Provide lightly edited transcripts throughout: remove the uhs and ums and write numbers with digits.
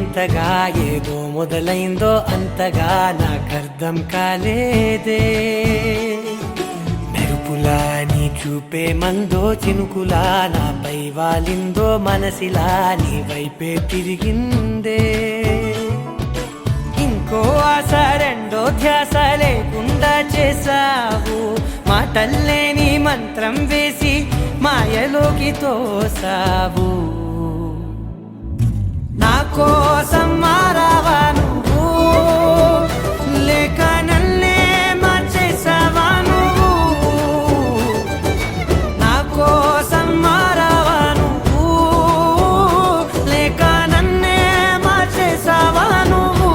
వింతగా ఏదో మొదలైందో అంతగా నాకర్థం కాలేదే. మెరుపులా నీ చూపే మందో చినుకులా నాపై వాలిందో మనసిలా నీ వైపే తిరిగిందే. ఇంకో ఆశ రెండో ధ్యాస లేకుండా చేసావు, మాటల్లేని మంత్రం వేసి మాయలోకి తోసావు. నా కోసం మారావా నువ్వు, లేక నన్నే మార్చేసావా నువ్వు? నా కోసం మారావా నువ్వు, లేక నన్నే మార్చేసావా నువ్వు?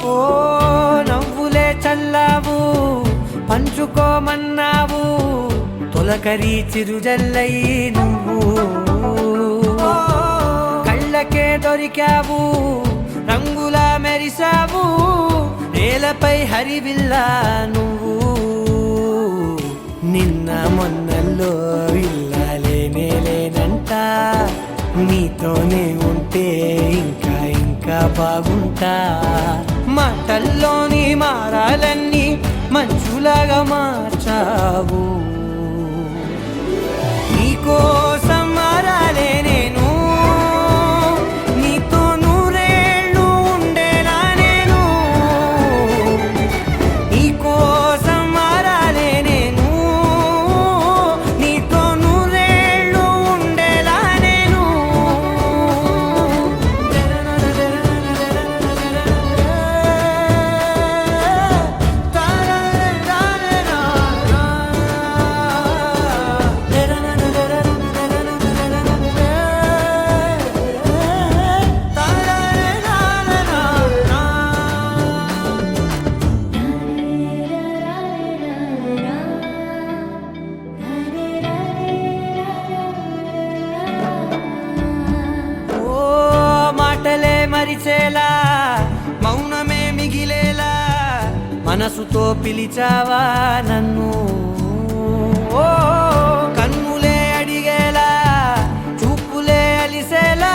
ఓ నవ్వులే చల్లావు, పంచుకోమన్నావు, తొలకరి చిరుజల్లై నువ్వు. కళ్ళకే దొరికావు, రంగులా మెరిసావు, నేలపై హరివిల్లా నువ్వు. నిన్న మొన్నల్లో ఇల్లాలేనే లేనంట, నీతోనే ఉంటే ఇంకా ఇంకా బాగుంటా. మాటల్లోని మారాలన్నీ మంచులాగా మార్చావు. నీకోసం మారాలే నేను, నీతో నూరేళ్ళు ఉండేలా నేను. నీకోసం మారాలే నేను, నీతో నూరేళ్ళు ఉండేలా నేను. మాటలే మరిచేలా, మౌనమే మిగిలేలా, మనసుతో పిలిచావా నన్ను. ఓ కన్నులే అడిగేలా, చూపులే అలిసేలా,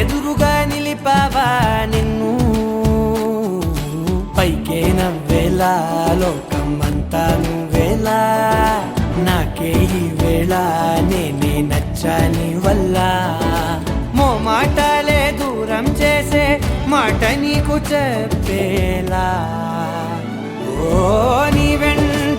ఎదురుగా నిలిపావా నిన్ను. పైకే నవ్వేలా, లోకమంతా నువ్వేలా, నాకే ఈ వేళ నేనే నచ్చాని వల్ల. మాటలే దూరం చేసే మాట నీకు చెప్పేలా. ఓ నీ వెంట